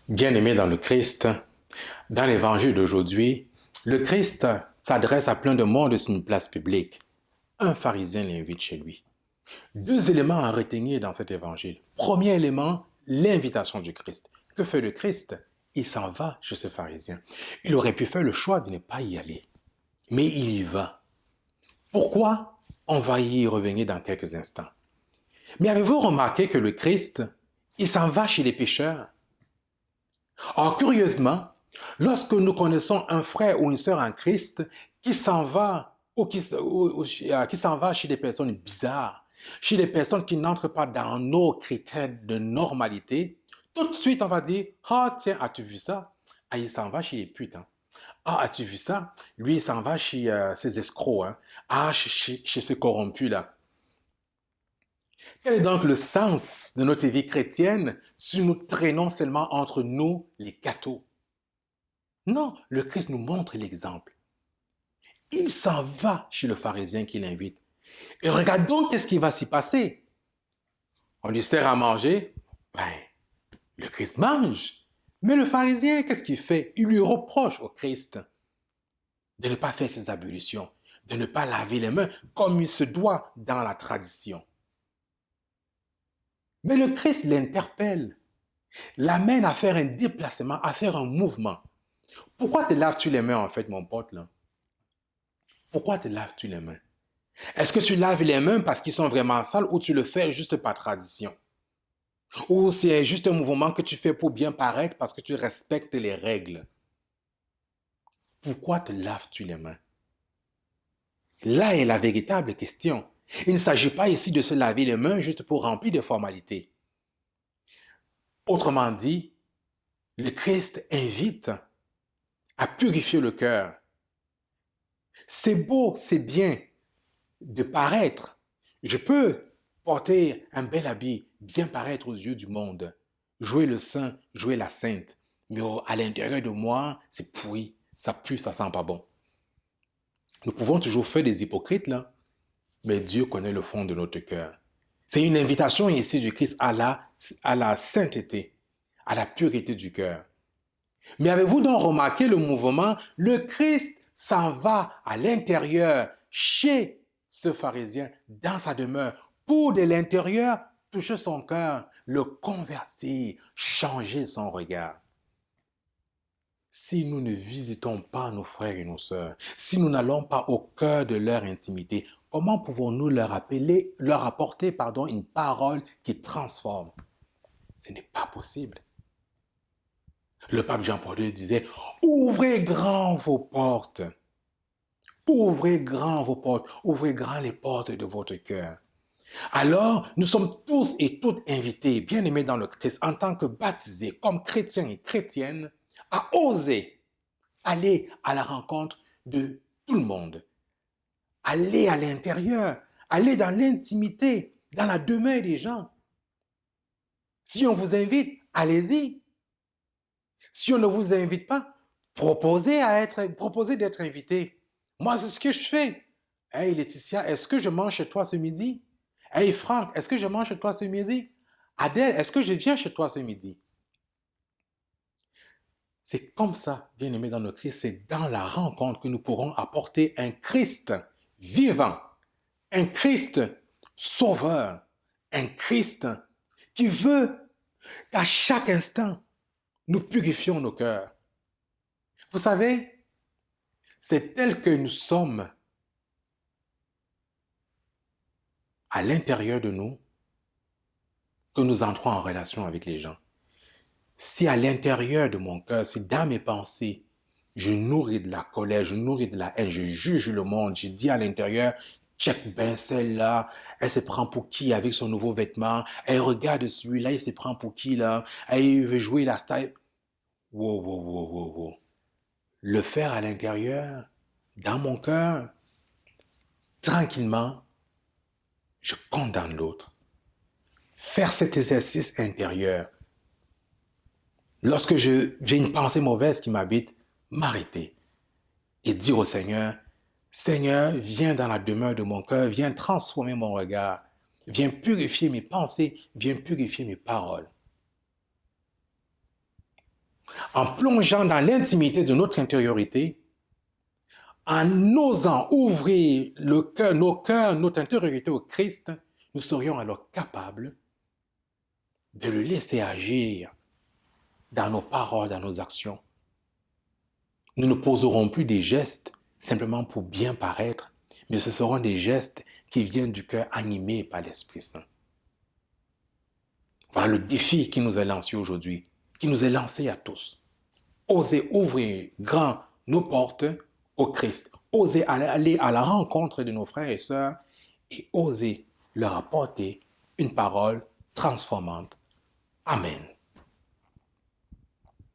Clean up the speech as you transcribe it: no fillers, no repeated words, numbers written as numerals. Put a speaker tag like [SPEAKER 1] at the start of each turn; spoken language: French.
[SPEAKER 1] Bien-aimé dans le Christ, dans l'évangile d'aujourd'hui, le Christ s'adresse à plein de monde sur une place publique. Un pharisien l'invite chez lui. Deux éléments à retenir dans cet évangile. Premier élément, l'invitation du Christ. Que fait le Christ? Il s'en va chez ce pharisien. Il aurait pu faire le choix de ne pas y aller, mais il y va. Pourquoi? On va y revenir dans quelques instants. Mais avez-vous remarqué que le Christ, il s'en va chez les pécheurs? Or, curieusement, lorsque nous connaissons un frère ou une sœur en Christ qui s'en va qui s'en va chez des personnes bizarres, chez des personnes qui n'entrent pas dans nos critères de normalité, tout de suite on va dire, ah tiens, as-tu vu ça? Ah, il s'en va chez les putes. Hein. Ah, as-tu vu ça? Lui, il s'en va chez ces escrocs. Hein. Ah, chez ces corrompus-là. Quel est donc le sens de notre vie chrétienne si nous traînons seulement entre nous, les cathos? Non, le Christ nous montre l'exemple. Il s'en va chez le pharisien qui l'invite. Et regardons qu'est-ce qui va s'y passer. On lui sert à manger. Ben, le Christ mange. Mais le pharisien, qu'est-ce qu'il fait? Il lui reproche au Christ de ne pas faire ses ablutions, de ne pas laver les mains comme il se doit dans la tradition. Mais le Christ l'interpelle, l'amène à faire un déplacement, à faire un mouvement. Pourquoi te laves-tu les mains en fait, mon pote, là? Pourquoi te laves-tu les mains? Est-ce que tu laves les mains parce qu'ils sont vraiment sales ou tu le fais juste par tradition? Ou c'est juste un mouvement que tu fais pour bien paraître parce que tu respectes les règles? Pourquoi te laves-tu les mains? Là est la véritable question. Il ne s'agit pas ici de se laver les mains juste pour remplir des formalités. Autrement dit, le Christ invite à purifier le cœur. C'est beau, c'est bien de paraître. Je peux porter un bel habit, bien paraître aux yeux du monde, jouer le saint, jouer la sainte, mais à l'intérieur de moi, c'est pourri, ça pue, ça sent pas bon. Nous pouvons toujours faire des hypocrites là, mais Dieu connaît le fond de notre cœur. C'est une invitation ici du Christ à la sainteté, à la pureté du cœur. Mais avez-vous donc remarqué le mouvement? Le Christ s'en va à l'intérieur, chez ce pharisien, dans sa demeure, pour de l'intérieur toucher son cœur, le convertir, changer son regard. Si nous ne visitons pas nos frères et nos sœurs, si nous n'allons pas au cœur de leur intimité, comment pouvons-nous leur apporter, une parole qui transforme? Ce n'est pas possible. Le pape Jean-Paul II disait, ouvrez grand vos portes. Ouvrez grand vos portes. Ouvrez grand les portes de votre cœur. Alors, nous sommes tous et toutes invités, bien-aimés dans le Christ, en tant que baptisés, comme chrétiens et chrétiennes, à oser aller à la rencontre de tout le monde. Aller à l'intérieur, aller dans l'intimité, dans la demeure des gens. Si on vous invite, allez-y. Si on ne vous invite pas, proposez d'être invité. Moi, c'est ce que je fais. Hey Laetitia, est-ce que je mange chez toi ce midi? Hey Franck, est-ce que je mange chez toi ce midi? Adèle, est-ce que je viens chez toi ce midi? C'est comme ça, bien-aimé dans le Christ, c'est dans la rencontre que nous pourrons apporter un Christ vivant, un Christ sauveur, un Christ qui veut qu'à chaque instant, nous purifions nos cœurs. Vous savez, c'est tel que nous sommes à l'intérieur de nous que nous entrons en relation avec les gens. Si à l'intérieur de mon cœur, si dans mes pensées, je nourris de la colère, je nourris de la haine, je juge le monde, je dis à l'intérieur, check ben celle-là, elle se prend pour qui avec son nouveau vêtement, elle regarde celui-là, il se prend pour qui là, elle veut jouer la style. Wow, wow, wow, wow, wow. Le faire à l'intérieur, dans mon cœur, tranquillement, je condamne l'autre. Faire cet exercice intérieur, lorsque j'ai une pensée mauvaise qui m'habite, m'arrêter et dire au Seigneur, Seigneur, viens dans la demeure de mon cœur, viens transformer mon regard, viens purifier mes pensées, viens purifier mes paroles. en plongeant dans l'intimité de notre intériorité, en osant ouvrir nos cœurs, notre intériorité au Christ, nous serions alors capables de le laisser agir dans nos paroles, dans nos actions. Nous ne poserons plus des gestes simplement pour bien paraître, mais ce seront des gestes qui viennent du cœur animé par l'Esprit Saint. Voilà le défi qui nous est lancé aujourd'hui, qui nous est lancé à tous. Oser ouvrir grand nos portes au Christ. Oser aller à la rencontre de nos frères et sœurs et oser leur apporter une parole transformante. Amen.